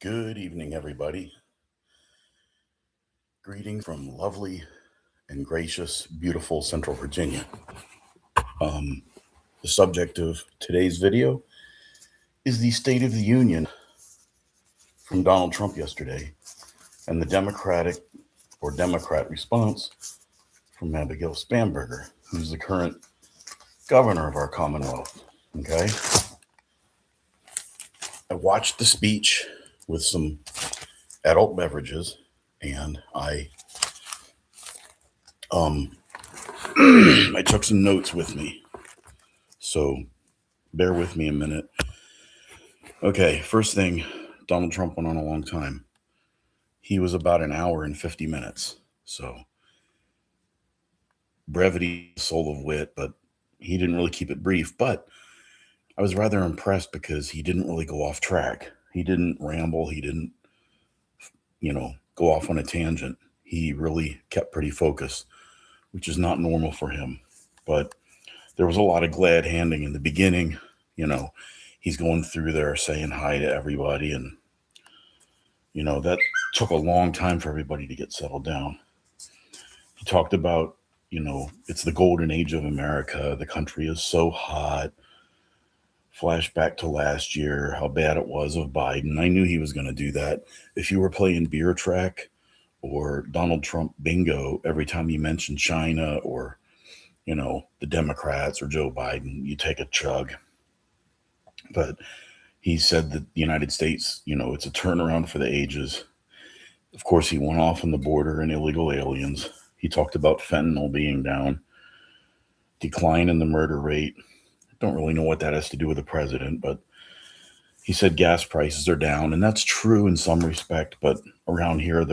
Good evening, everybody. Greetings from lovely and gracious, beautiful Central Virginia. The subject of today's video is the State of the Union from Donald Trump yesterday and the Democrat response from Abagail Spanberger, who's the current governor of our Commonwealth. Okay? I watched the speech with some adult beverages and I took some notes with me. So bear with me a minute. Okay, first thing, Donald Trump went on a long time. He was about an hour and 50 minutes. So brevity, soul of wit, but he didn't really keep it brief. But I was rather impressed because he didn't really go off track. He didn't ramble. He didn't, go off on a tangent. He really kept pretty focused, which is not normal for him. But there was a lot of glad handing in the beginning. He's going through there saying hi to everybody. And, that took a long time for everybody to get settled down. He talked about, it's the golden age of America. The country is so hot. Flashback to last year, how bad it was of Biden. I knew he was going to do that. If you were playing beer track or Donald Trump bingo, every time you mentioned China or, the Democrats or Joe Biden, you take a chug. But he said that the United States, it's a turnaround for the ages. Of course, he went off on the border and illegal aliens. He talked about fentanyl being down, decline in the murder rate. Don't really know what that has to do with the president, but he said gas prices are down, and that's true in some respect, but around here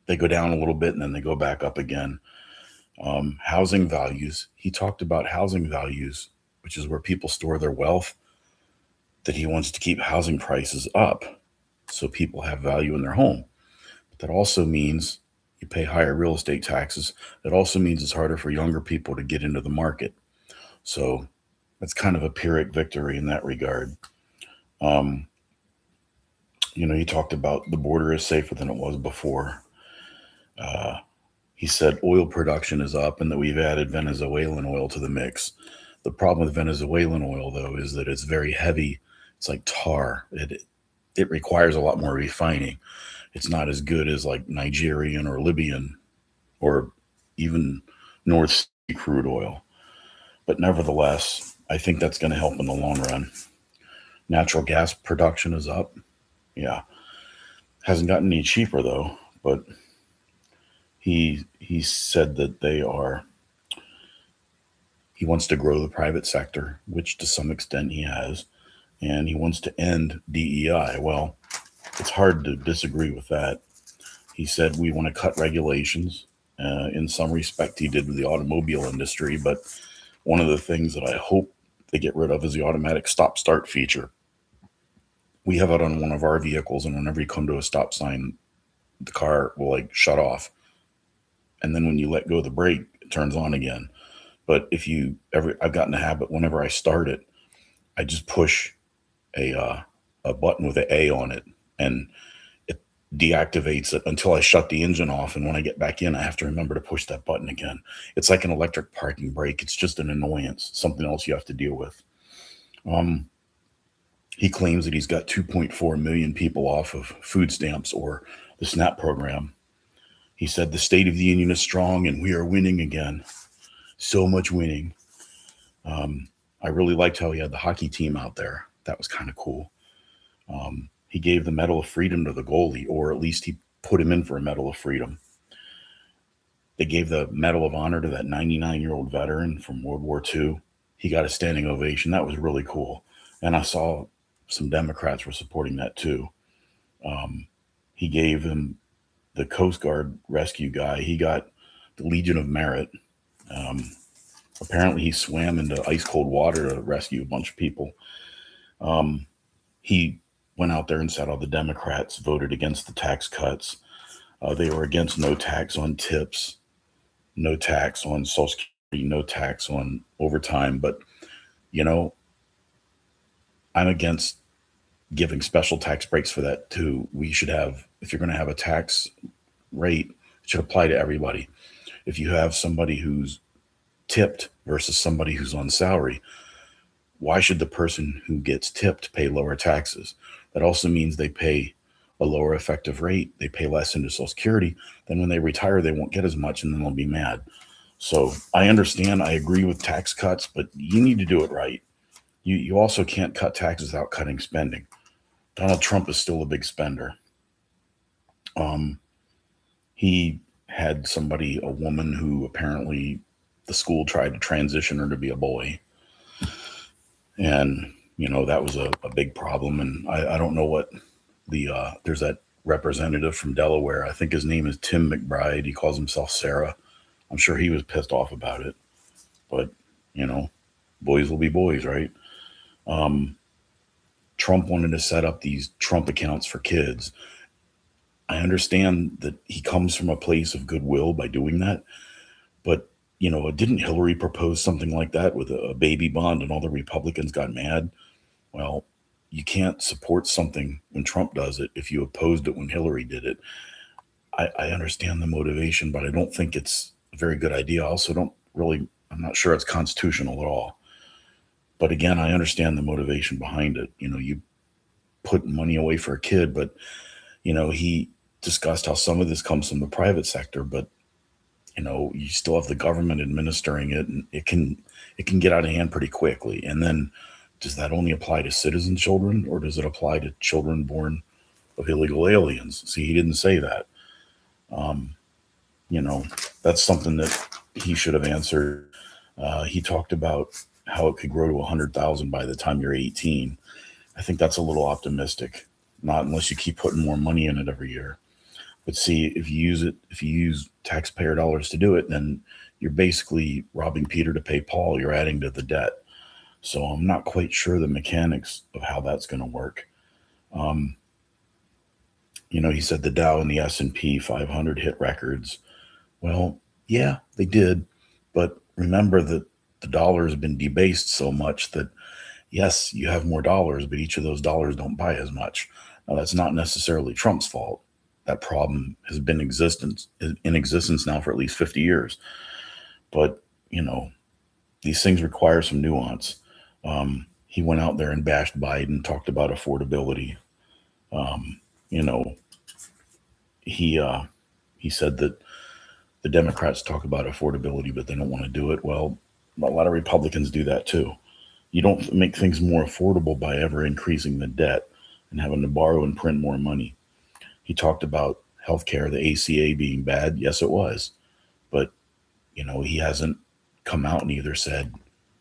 they go down a little bit and then they go back up again. Housing values. He talked about housing values, which is where people store their wealth, that he wants to keep housing prices up so people have value in their home. But that also means you pay higher real estate taxes. That also means it's harder for younger people to get into the market. So that's kind of a Pyrrhic victory in that regard. He talked about the border is safer than it was before. He said oil production is up and that we've added Venezuelan oil to the mix. The problem with Venezuelan oil, though, is that it's very heavy. It's like tar. It requires a lot more refining. It's not as good as like Nigerian or Libyan or even North Sea crude oil. But nevertheless, I think that's going to help in the long run. Natural gas production is up. Yeah. Hasn't gotten any cheaper, though. But he said that he wants to grow the private sector, which to some extent he has. And he wants to end DEI. Well, it's hard to disagree with that. He said we want to cut regulations. In some respect, he did with the automobile industry. But one of the things that I hope they get rid of is the automatic stop-start feature. We have it on one of our vehicles, and whenever you come to a stop sign, the car will shut off. And then when you let go of the brake, it turns on again. But I've gotten a habit, whenever I start it, I just push a button with an A on it, and it deactivates it until I shut the engine off. And when I get back in, I have to remember to push that button again. It's like an electric parking brake. It's just an annoyance, something else you have to deal with. He claims that he's got 2.4 million people off of food stamps or the SNAP program. He said the State of the Union is strong and we are winning again. So much winning. I really liked how he had the hockey team out there. That was kind of cool. He gave the Medal of Freedom to the goalie, or at least he put him in for a Medal of Freedom. They gave the Medal of Honor to that 99-year-old veteran from World War II. He got a standing ovation. That was really cool. And I saw some Democrats were supporting that too. He gave him the Coast Guard rescue guy. He got the Legion of Merit. Apparently he swam into ice cold water to rescue a bunch of people. He went out there and said all the Democrats voted against the tax cuts. They were against no tax on tips, no tax on Social Security, no tax on overtime. But, I'm against giving special tax breaks for that too. We should have, if you're going to have a tax rate, it should apply to everybody. If you have somebody who's tipped versus somebody who's on salary, why should the person who gets tipped pay lower taxes? That also means they pay a lower effective rate. They pay less into Social Security. Then when they retire, they won't get as much, and then they'll be mad. So I understand. I agree with tax cuts, but you need to do it right. You also can't cut taxes without cutting spending. Donald Trump is still a big spender. He had somebody, a woman who apparently the school tried to transition her to be a boy. And, that was a big problem. And I don't know what there's that representative from Delaware. I think his name is Tim McBride. He calls himself Sarah. I'm sure he was pissed off about it. But, boys will be boys, right? Trump wanted to set up these Trump accounts for kids. I understand that he comes from a place of goodwill by doing that. But, didn't Hillary propose something like that with a baby bond and all the Republicans got mad? Well, you can't support something when Trump does it if you opposed it when Hillary did it. I understand the motivation, but I don't think it's a very good idea. I also I'm not sure it's constitutional at all. But again, I understand the motivation behind it. You put money away for a kid, but, he discussed how some of this comes from the private sector, but, you still have the government administering it, and it can get out of hand pretty quickly. And then does that only apply to citizen children, or does it apply to children born of illegal aliens? See, he didn't say that. That's something that he should have answered. He talked about how it could grow to 100,000 by the time you're 18. I think that's a little optimistic. Not unless you keep putting more money in it every year. But see, if you use taxpayer dollars to do it, then you're basically robbing Peter to pay Paul. You're adding to the debt. So I'm not quite sure the mechanics of how that's going to work. He said the Dow and the S&P 500 hit records. Well, yeah, they did. But remember that the dollar has been debased so much that, yes, you have more dollars, but each of those dollars don't buy as much. Now, that's not necessarily Trump's fault. That problem has been in existence now for at least 50 years. But, these things require some nuance. He went out there and bashed Biden, talked about affordability. He said that the Democrats talk about affordability, but they don't want to do it. Well, a lot of Republicans do that too. You don't make things more affordable by ever increasing the debt and having to borrow and print more money. He talked about healthcare, the ACA being bad. Yes, it was. But, he hasn't come out and either said,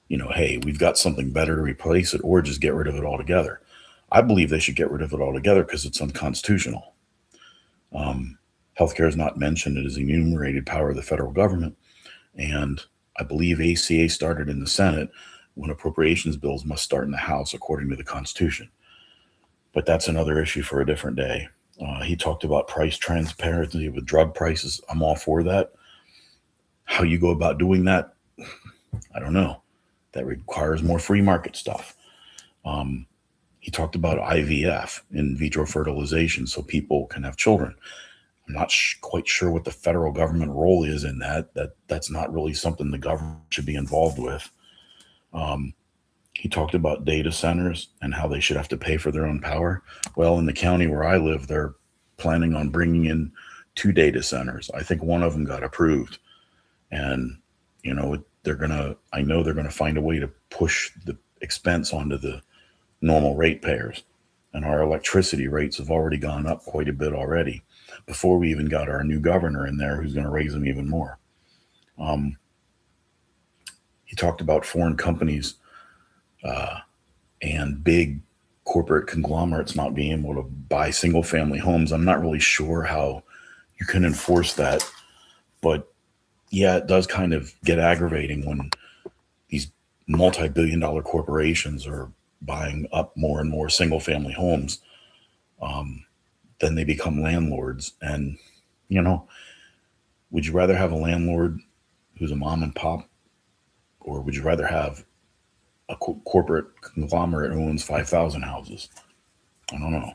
hey, we've got something better to replace it, or just get rid of it altogether. I believe they should get rid of it altogether because it's unconstitutional. Healthcare is not mentioned. It is an enumerated power of the federal government. And I believe ACA started in the Senate when appropriations bills must start in the House according to the Constitution. But that's another issue for a different day. He talked about price transparency with drug prices. I'm all for that. How you go about doing that, I don't know. That requires more free market stuff. He talked about IVF, in vitro fertilization, so people can have children. I'm not quite sure what the federal government role is in that. That's not really something the government should be involved with. He talked about data centers and how they should have to pay for their own power. Well, in the county where I live, they're planning on bringing in 2 data centers. I think one of them got approved. And, I know they're going to find a way to push the expense onto the normal ratepayers. And our electricity rates have already gone up quite a bit already before we even got our new governor in there who's going to raise them even more. He talked about foreign companies and big corporate conglomerates not being able to buy single family homes. I'm not really sure how you can enforce that, but yeah, it does kind of get aggravating when these multi-billion-dollar corporations are buying up more and more single family homes. Then they become landlords. And, would you rather have a landlord who's a mom and pop, or would you rather have a corporate conglomerate who owns 5,000 houses? I don't know.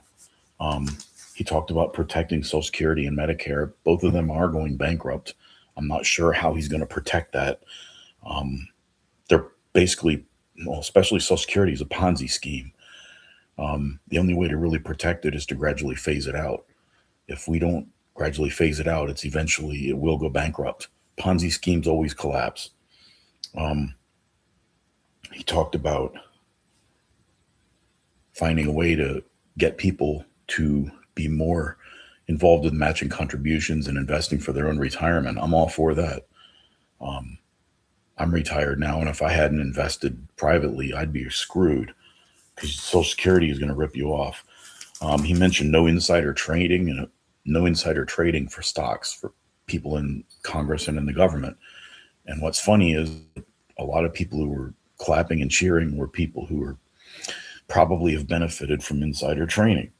He talked about protecting Social Security and Medicare. Both of them are going bankrupt. I'm not sure how he's going to protect that. They're basically, well, especially Social Security is a Ponzi scheme. The only way to really protect it is to gradually phase it out. If we don't gradually phase it out, it will go bankrupt. Ponzi schemes always collapse. He talked about finding a way to get people to be more involved with matching contributions and investing for their own retirement. I'm all for that. I'm retired now, and if I hadn't invested privately, I'd be screwed because Social Security is going to rip you off. He mentioned no insider trading and no insider trading for stocks for people in Congress and in the government. And what's funny is a lot of people who were clapping and cheering were people who were probably have benefited from insider trading.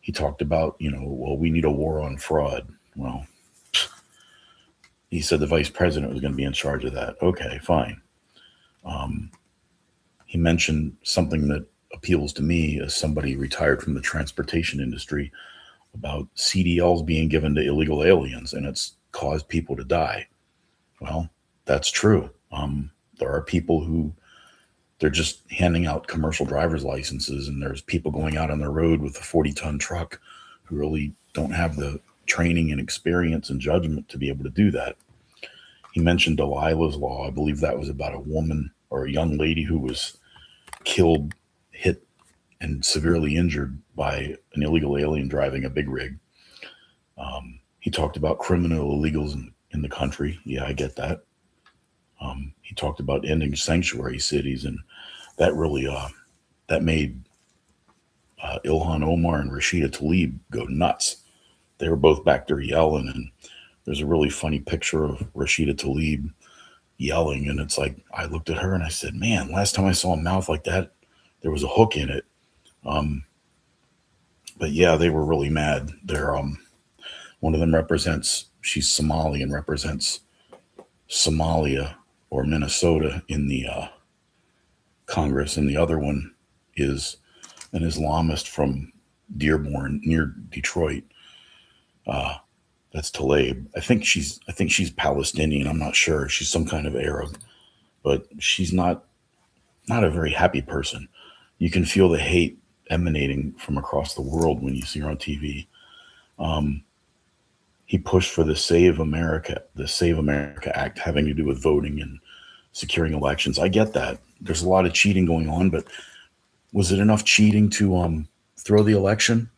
He talked about, well, we need a war on fraud. Well, he said the vice president was going to be in charge of that. Okay, fine. He mentioned something that appeals to me as somebody retired from the transportation industry about CDLs being given to illegal aliens, and it's caused people to die. Well, that's true. There are people who they're just handing out commercial driver's licenses, and there's people going out on the road with a 40-ton truck who really don't have the training and experience and judgment to be able to do that. He mentioned Delilah's Law. I believe that was about a woman or a young lady who was killed, hit, and severely injured by an illegal alien driving a big rig. He talked about criminal illegals in the country. Yeah, I get that. He talked about ending sanctuary cities, and that really that made Ilhan Omar and Rashida Tlaib go nuts. They were both back there yelling, and there's a really funny picture of Rashida Tlaib yelling, and it's like I looked at her and I said, "Man, last time I saw a mouth like that, there was a hook in it." But yeah, they were really mad. They're one of them she's Somali and represents Somalia or Minnesota in the Congress, and the other one is an Islamist from Dearborn near Detroit. That's Tlaib. I think she's Palestinian. I'm not sure. She's some kind of Arab, but she's not a very happy person. You can feel the hate emanating from across the world when you see her on TV. He pushed for the Save America Act having to do with voting and securing elections. I get that. There's a lot of cheating going on, but was it enough cheating to throw the election?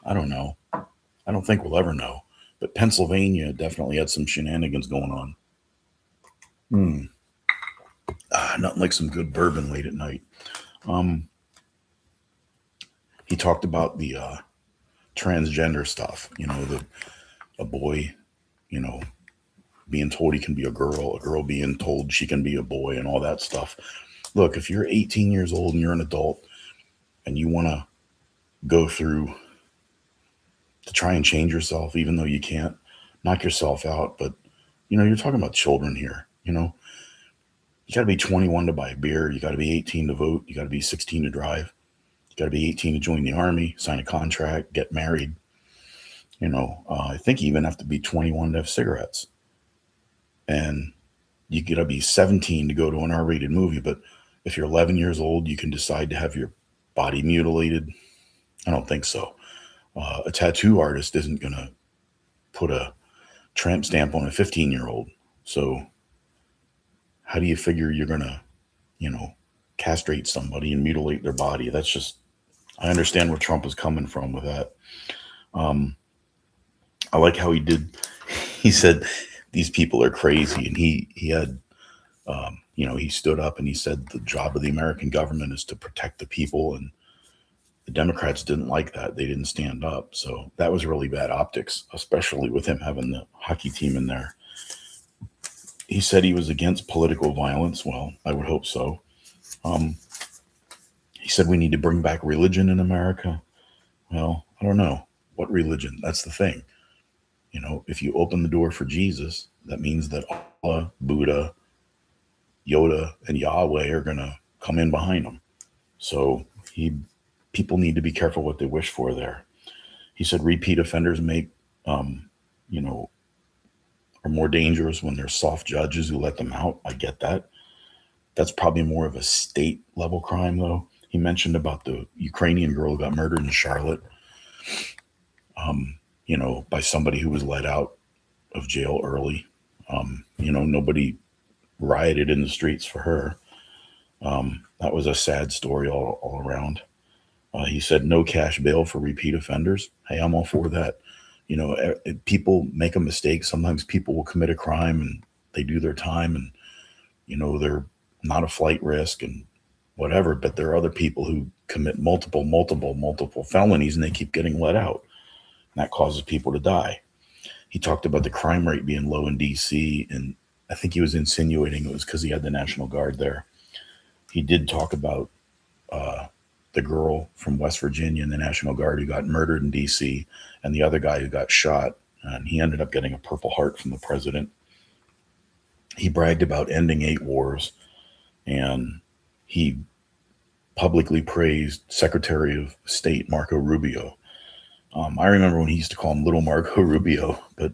I don't know. I don't think we'll ever know. But Pennsylvania definitely had some shenanigans going on. Nothing like some good bourbon late at night. He talked about the transgender stuff. A boy, being told he can be a girl being told she can be a boy, and all that stuff. Look, if you're 18 years old and you're an adult and you want to go through to try and change yourself, even though you can't, knock yourself out. But, you're talking about children here. You got to be 21 to buy a beer. You got to be 18 to vote. You got to be 16 to drive. You got to be 18 to join the army, sign a contract, get married. I think you even have to be 21 to have cigarettes. And you got to be 17 to go to an R-rated movie. But if you're 11 years old, you can decide to have your body mutilated. I don't think so. A tattoo artist isn't going to put a tramp stamp on a 15-year-old. So how do you figure you're going to, castrate somebody and mutilate their body? That's just, I understand where Trump is coming from with that. I like how he said these people are crazy, and he had, he stood up and he said the job of the American government is to protect the people, and the Democrats didn't like that. They didn't stand up. So that was really bad optics, especially with him having the hockey team in there. He said he was against political violence. Well, I would hope so. He said we need to bring back religion in America. Well, I don't know. What religion? That's the thing. If you open the door for Jesus, that means that Allah, Buddha, Yoda, and Yahweh are going to come in behind him. So People need to be careful what they wish for there. He said repeat offenders you know, are more dangerous when there's soft judges who let them out. I get that. That's probably more of a state level crime, though. He mentioned about the Ukrainian girl who got murdered in Charlotte, by somebody who was let out of jail early. Nobody rioted in the streets for her. That was a sad story all around. He said no cash bail for repeat offenders. Hey, I'm all for that. People make a mistake. Sometimes people will commit a crime and they do their time and, they're not a flight risk and whatever, but there are other people who commit multiple felonies and they keep getting let out. And that causes people to die. He talked about the crime rate being low in DC, and I think he was insinuating it was because he had the National Guard there. He did talk about the girl from West Virginia in the National Guard who got murdered in DC and the other guy who got shot, and he ended up getting a Purple Heart from the president. He bragged about ending 8 wars, and he publicly praised Secretary of State Marco Rubio. I remember when he used to call him Little Marco Rubio, but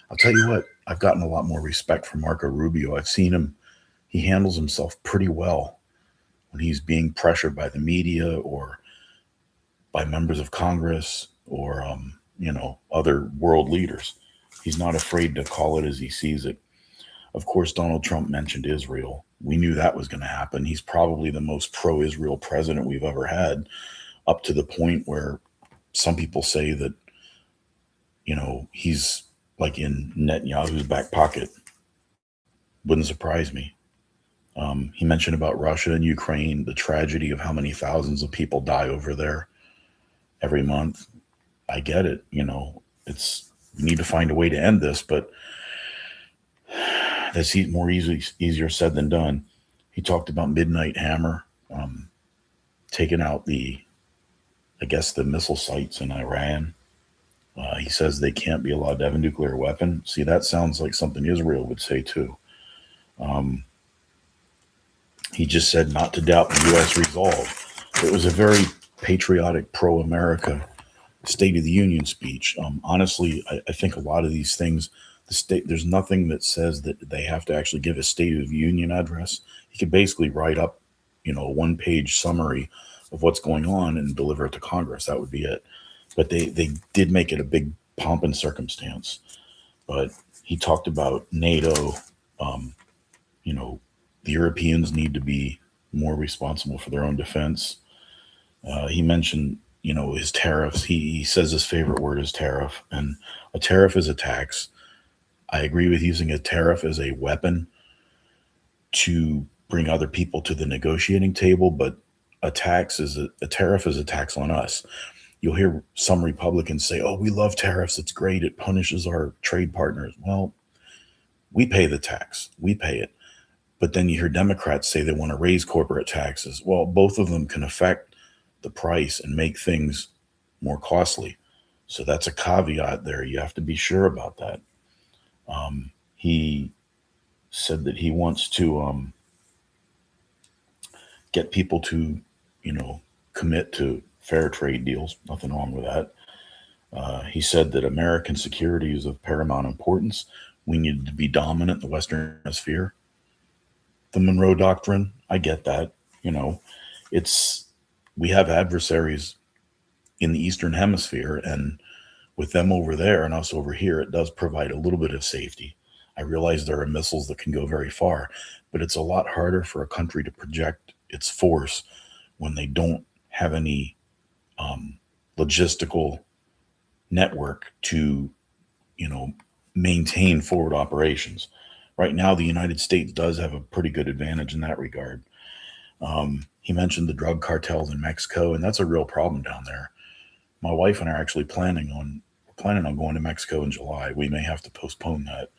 I'll tell you what, I've gotten a lot more respect for Marco Rubio. I've seen him, he handles himself pretty well when he's being pressured by the media or by members of Congress or, other world leaders. He's not afraid to call it as he sees it. Of course, Donald Trump mentioned Israel. We knew that was going to happen. He's probably the most pro-Israel president we've ever had, up to the point where some people say that, he's like in Netanyahu's back pocket. Wouldn't surprise me. He mentioned about Russia and Ukraine, the tragedy of how many thousands of people die over there every month. I get it. We need to find a way to end this, but that's easier said than done. He talked about Midnight Hammer, taking out the missile sites in Iran. He says they can't be allowed to have a nuclear weapon. See, that sounds like something Israel would say too. He just said not to doubt the U.S. resolve. It was a very patriotic, pro-America State of the Union speech. Honestly, I think a lot of these things, there's nothing that says that they have to actually give a State of the Union address. He could basically write up, a 1-page summary of what's going on and deliver it to Congress. That would be it. But they did make it a big pomp and circumstance. But he talked about NATO. The Europeans need to be more responsible for their own defense. He mentioned, his tariffs. He says his favorite word is tariff, and a tariff is a tax. I agree with using a tariff as a weapon to bring other people to the negotiating table, but a tariff is a tax on us. You'll hear some Republicans say, "Oh, we love tariffs. It's great. It punishes our trade partners." Well, we pay the tax. We pay it. But then you hear Democrats say they want to raise corporate taxes. Well, both of them can affect the price and make things more costly. So that's a caveat there. You have to be sure about that. He said that he wants to get people to, commit to fair trade deals. Nothing wrong with that. He said that American security is of paramount importance. We need to be dominant in the Western Hemisphere. The Monroe Doctrine, I get that. We have adversaries in the Eastern Hemisphere, and with them over there and us over here, it does provide a little bit of safety. I realize there are missiles that can go very far, but it's a lot harder for a country to project its force when they don't have any logistical network to, maintain forward operations. Right now, the United States does have a pretty good advantage in that regard. He mentioned the drug cartels in Mexico, and that's a real problem down there. My wife and I are actually planning on going to Mexico in July. We may have to postpone that.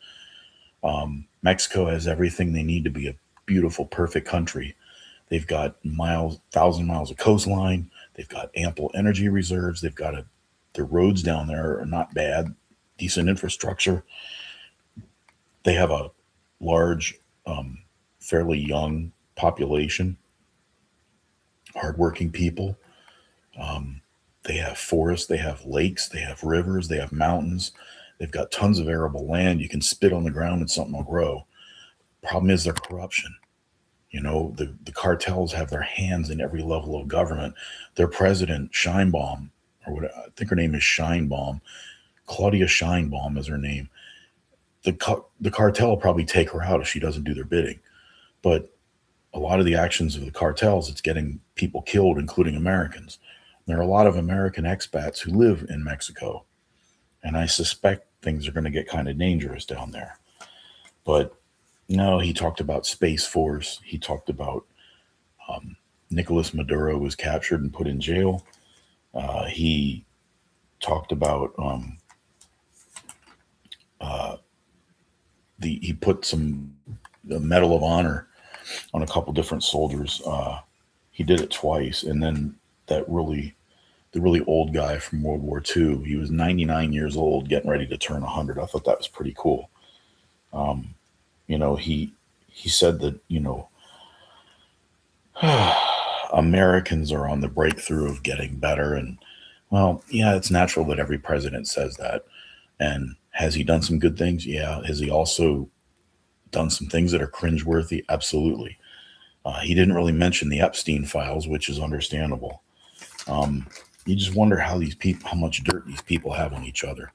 Mexico has everything they need to be a beautiful, perfect country. They've got 1,000 miles of coastline. They've got ample energy reserves. Their roads down there are not bad, decent infrastructure. They have a large, fairly young population, hardworking people. They have forests, they have lakes, they have rivers, they have mountains. They've got tons of arable land. You can spit on the ground and something will grow. Problem is their corruption. The cartels have their hands in every level of government. Their president, Scheinbaum, or what I think her name is Scheinbaum, Claudia Scheinbaum is her name. The cartel will probably take her out if she doesn't do their bidding. But a lot of the actions of the cartels, it's getting people killed, including Americans. There are a lot of American expats who live in Mexico, and I suspect things are going to get kind of dangerous down there. But no, he talked about Space Force. He talked about Nicolas Maduro was captured and put in jail. He talked about he put the Medal of Honor on a couple different soldiers. He did it twice, and then the really old guy from World War II. He was 99 years old, getting ready to turn 100. I thought that was pretty cool. He said that Americans are on the breakthrough of getting better, and well, yeah, it's natural that every president says that. And has he done some good things? Yeah. Has he also done some things that are cringeworthy? Absolutely. He didn't really mention the Epstein files, which is understandable. You just wonder how much dirt these people have on each other.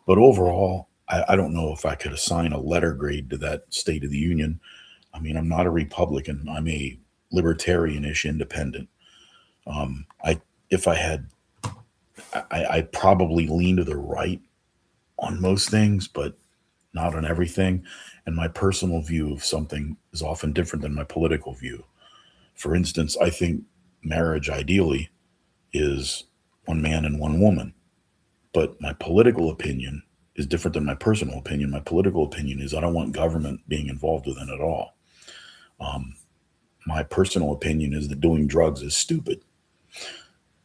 But overall, I don't know if I could assign a letter grade to that State of the Union. I mean, I'm not a Republican. I'm a Libertarian-ish independent. If I had, I probably lean to the right on most things, but not on everything. And my personal view of something is often different than my political view. For instance, I think marriage ideally is one man and one woman. But my political opinion is different than my personal opinion. My political opinion is I don't want government being involved with it at all. My personal opinion is that doing drugs is stupid.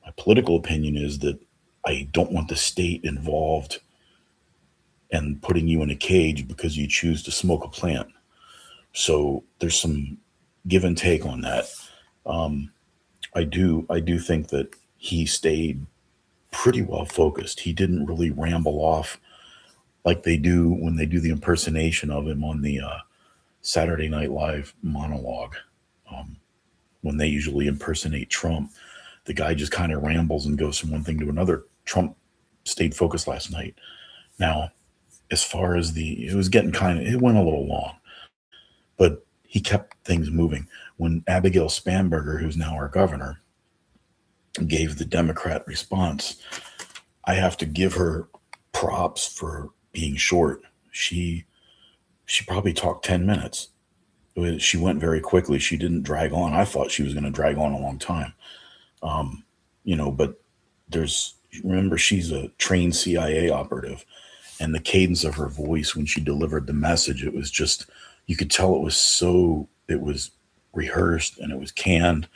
My political opinion is that I don't want the state involved and putting you in a cage because you choose to smoke a plant. So there's some give and take on that. I do think that he stayed pretty well focused. He didn't really ramble off like they do when they do the impersonation of him on the Saturday Night Live monologue. When they usually impersonate Trump, the guy just kind of rambles and goes from one thing to another. Trump stayed focused last night. Now, as far as it went a little long, but he kept things moving. When Abagail Spanberger, who's now our governor, gave the Democrat response, I have to give her props for being short. She probably talked 10 minutes. She went very quickly. She didn't drag on. I thought she was going to drag on a long time. But remember, she's a trained CIA operative, and the cadence of her voice when she delivered the message, it was just, you could tell it was rehearsed and it was canned.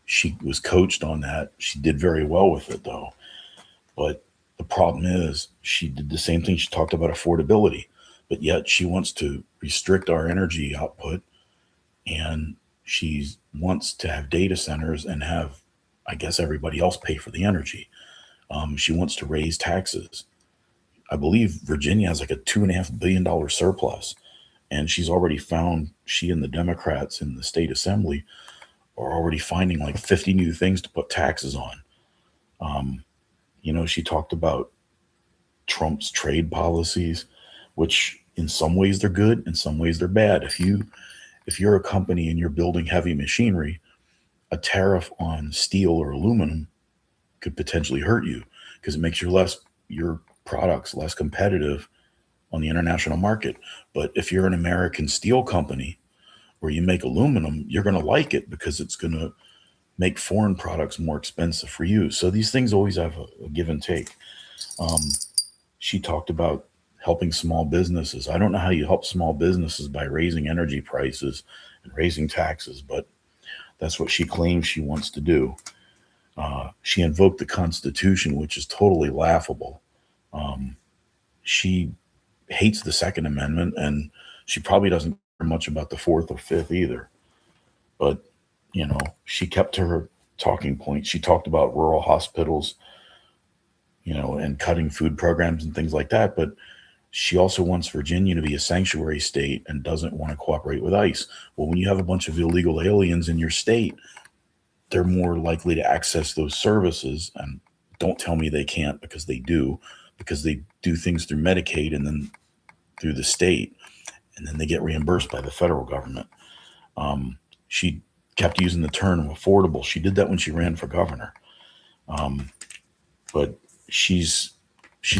She was coached on that. She did very well with it, though. But the problem is she did the same thing. She talked about affordability, but yet she wants to restrict our energy output, and she wants to have data centers and have, I guess, everybody else pay for the energy. She wants to raise taxes. I believe Virginia has like a $2.5 billion surplus, and she and the Democrats in the state assembly are already finding like 50 new things to put taxes on. She talked about Trump's trade policies, which in some ways they're good, in some ways they're bad. If you're a company and you're building heavy machinery, a tariff on steel or aluminum could potentially hurt you because it makes your products less competitive on the international market. But if you're an American steel company where you make aluminum, you're going to like it because it's going to make foreign products more expensive for you. So these things always have a give and take. She talked about helping small businesses. I don't know how you help small businesses by raising energy prices and raising taxes, but that's what she claims she wants to do. She invoked the Constitution, which is totally laughable. She hates the Second Amendment, and she probably doesn't care much about the Fourth or Fifth either. But, she kept to talking points. She talked about rural hospitals, and cutting food programs and things like that. But she also wants Virginia to be a sanctuary state and doesn't want to cooperate with ICE. Well, when you have a bunch of illegal aliens in your state, they're more likely to access those services. And don't tell me they can't, because they do things through Medicaid and then through the state, and then they get reimbursed by the federal government. She kept using the term affordable. She did that when she ran for governor. But she's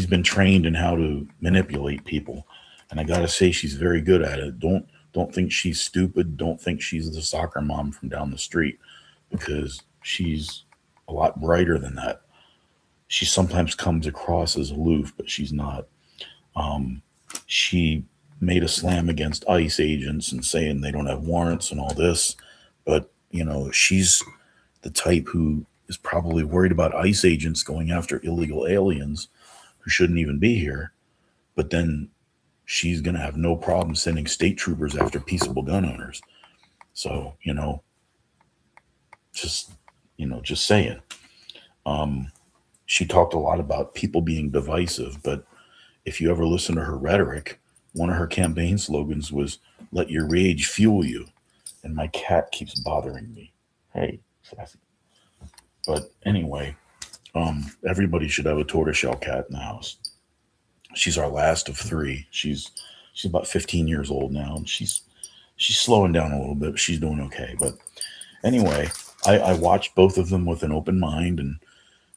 been trained in how to manipulate people, and I gotta say she's very good at it. Don't think she's stupid. Don't think she's the soccer mom from down the street, because she's a lot brighter than that. She sometimes comes across as aloof, but she's not. She made a slam against ICE agents and saying they don't have warrants and all this, but she's the type who is probably worried about ICE agents going after illegal aliens who shouldn't even be here. But then she's going to have no problem sending state troopers after peaceable gun owners. So, just saying. She talked a lot about people being divisive, but if you ever listen to her rhetoric, one of her campaign slogans was "Let your rage fuel you." And my cat keeps bothering me. Hey, Sassy. But anyway, everybody should have a tortoiseshell cat in the house. She's our last of three. She's about 15 years old now, and she's slowing down a little bit, but she's doing okay. But anyway, I watched both of them with an open mind, and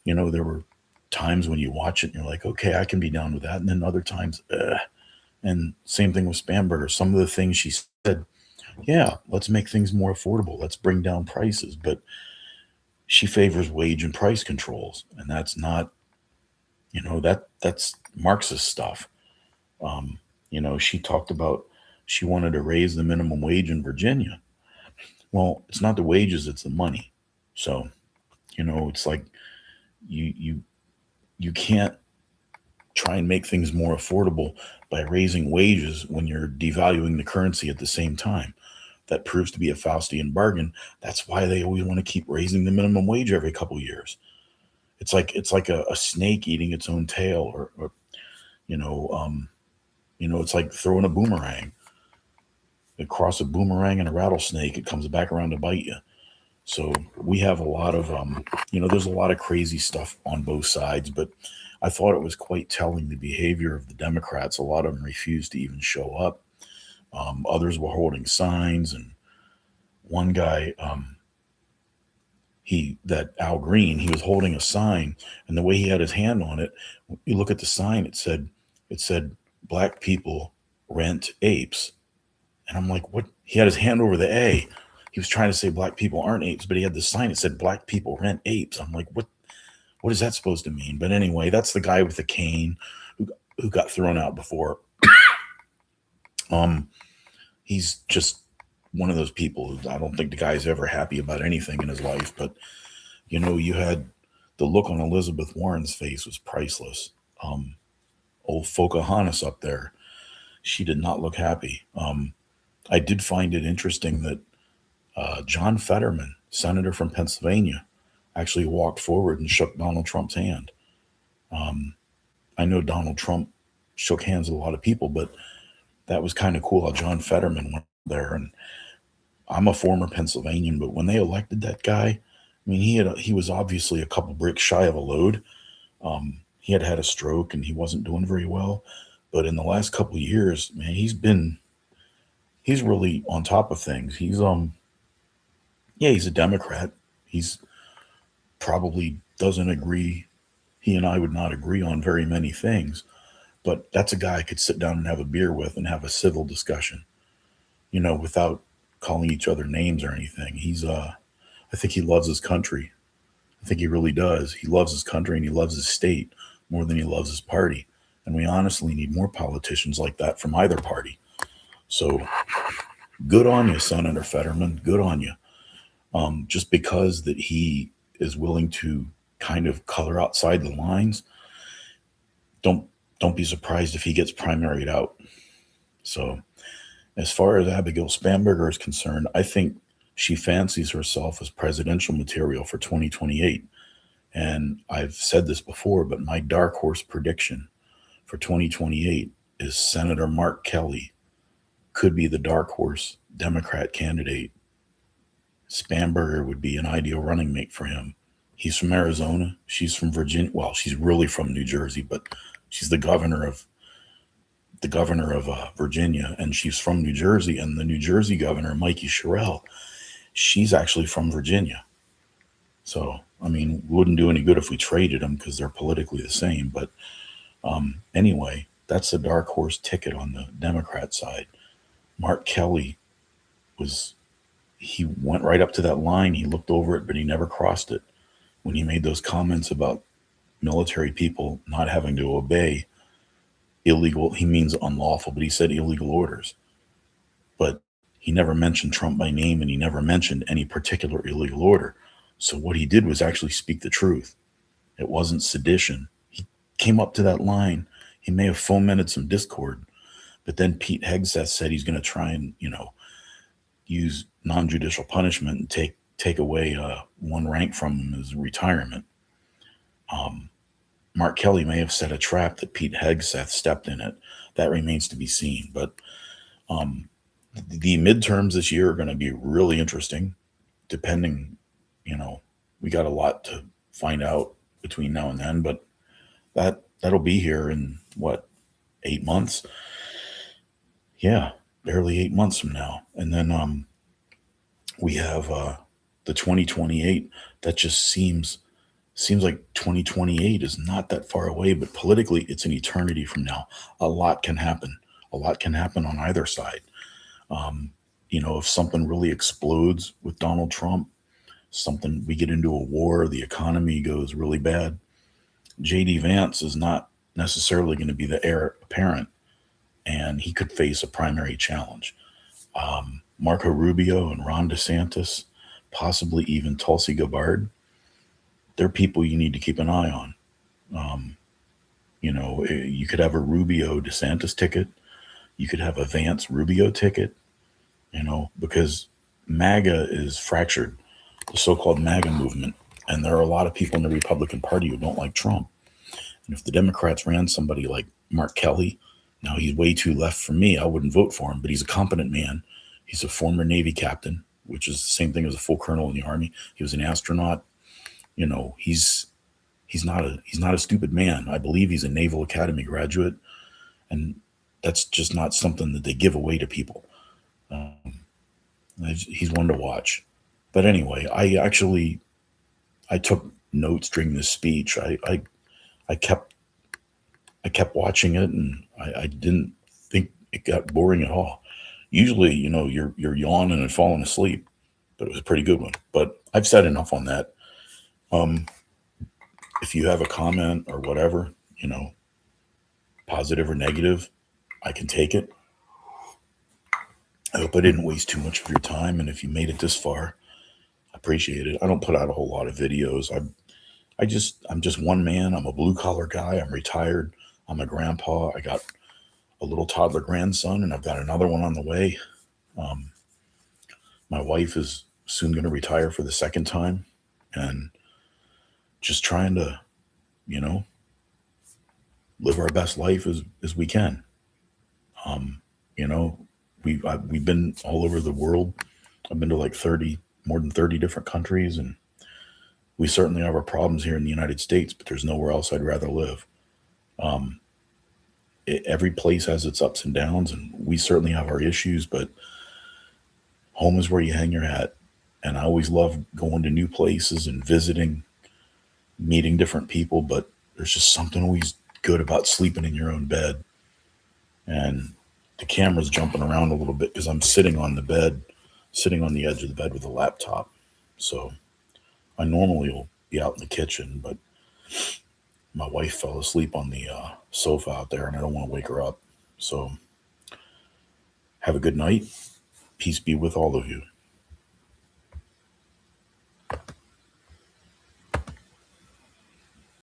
there were times when you watch it and you're like, okay, I can be down with that, and then other times, and same thing with Spanberger. Some of the things she said, yeah, let's make things more affordable, let's bring down prices, but she favors wage and price controls, and that's not, that's Marxist stuff. She talked about she wanted to raise the minimum wage in Virginia. Well, it's not the wages, it's the money. So, it's like you can't try and make things more affordable by raising wages when you're devaluing the currency at the same time. That proves to be a Faustian bargain. That's why they always want to keep raising the minimum wage every couple of years. It's like a snake eating its own tail, or it's like throwing a boomerang. Across a boomerang and a rattlesnake, it comes back around to bite you. So we have a lot of, there's a lot of crazy stuff on both sides, but I thought it was quite telling, the behavior of the Democrats. A lot of them refused to even show up. Others were holding signs, and one guy, that Al Green, he was holding a sign, and the way he had his hand on it, you look at the sign, it said, "Black people rent apes." And I'm like, what? He had his hand over the A. He was trying to say black people aren't apes, but he had the sign that said "Black people rent apes." I'm like, what is that supposed to mean? But anyway, that's the guy with the cane who got thrown out before. He's just one of those people who, I don't think the guy's ever happy about anything in his life. But you had the look on Elizabeth Warren's face was priceless. Old Pocahontas up there, she did not look happy. I did find it interesting that John Fetterman, senator from Pennsylvania, actually walked forward and shook Donald Trump's hand. I know Donald Trump shook hands with a lot of people, but that was kind of cool how John Fetterman went there. And I'm a former Pennsylvanian, but when they elected that guy, I mean, he was obviously a couple bricks shy of a load. He had a stroke and he wasn't doing very well. But in the last couple of years, man, he's really on top of things. He's a Democrat. He's probably doesn't agree. He and I would not agree on very many things, but that's a guy I could sit down and have a beer with and have a civil discussion, without calling each other names or anything. I think he loves his country. I think he really does. He loves his country and he loves his state more than he loves his party. And we honestly need more politicians like that from either party. So good on you, Senator Fetterman. Good on you. Just because that he is willing to kind of color outside the lines, don't be surprised if he gets primaried out. So as far as Abagail Spanberger is concerned, I think She fancies herself as presidential material for 2028. And I've said this before, but my dark horse prediction for 2028 is Senator Mark Kelly could be the dark horse Democrat candidate. Spanberger would be an ideal running mate for him. He's from Arizona. She's from Virginia. Well, she's really from New Jersey, but she's the governor of Virginia, and she's from New Jersey. And the New Jersey governor, Mikey Sherrill, she's actually from Virginia. So, I mean, wouldn't do any good if we traded them because they're politically the same. But anyway, that's the dark horse ticket on the Democrat side. Mark Kelly he went right up to that line. He looked over it, but he never crossed it. When he made those comments about military people not having to obey illegal, he means unlawful, but he said illegal orders. But he never mentioned Trump by name, and he never mentioned any particular illegal order. So what he did was actually speak the truth. It wasn't sedition. He came up to that line. He may have fomented some discord, but then Pete Hegseth said he's going to try and, use non-judicial punishment and take away one rank from him as retirement. Mark Kelly may have set a trap that Pete Hegseth stepped in it. That remains to be seen. But the midterms this year are going to be really interesting, depending, we got a lot to find out between now and then, but that'll be here in 8 months? Yeah, barely 8 months from now. And then we have the 2028. That just seems like 2028 is not that far away, but politically it's an eternity from now. A lot can happen. A lot can happen on either side. If something really explodes with Donald Trump, we get into a war, the economy goes really bad, J.D. Vance is not necessarily going to be the heir apparent, and he could face a primary challenge. Marco Rubio and Ron DeSantis, possibly even Tulsi Gabbard, they're people you need to keep an eye on. You could have a Rubio DeSantis ticket. You could have a Vance Rubio ticket, because MAGA is fractured, the so-called MAGA movement. And there are a lot of people in the Republican Party who don't like Trump. And if the Democrats ran somebody like Mark Kelly, now he's way too left for me, I wouldn't vote for him, but he's a competent man. He's a former Navy captain, which is the same thing as a full colonel in the Army. He was an astronaut. He's not a stupid man. I believe he's a Naval Academy graduate, and that's just not something that they give away to people. He's one to watch. But anyway, I took notes during this speech. I kept watching it, and I didn't think it got boring at all. Usually, you're yawning and falling asleep, but it was a pretty good one. But I've said enough on that. If you have a comment or whatever, positive or negative, I can take it. I hope I didn't waste too much of your time. And if you made it this far, I appreciate it. I don't put out a whole lot of videos. I'm just one man. I'm a blue collar guy. I'm retired. I'm a grandpa. I got a little toddler grandson, and I've got another one on the way. My wife is soon going to retire for the second time, and just trying to, live our best life as we can. We've been all over the world. I've been to more than 30 different countries, and we certainly have our problems here in the United States, but there's nowhere else I'd rather live. Every place has its ups and downs, and we certainly have our issues, but home is where you hang your hat. And I always love going to new places and visiting, meeting different people, but there's just something always good about sleeping in your own bed. And the camera's jumping around a little bit because I'm sitting on the edge of the bed with a laptop. So I normally will be out in the kitchen, but my wife fell asleep on the sofa out there, and I don't want to wake her up. So have a good night. Peace be with all of you.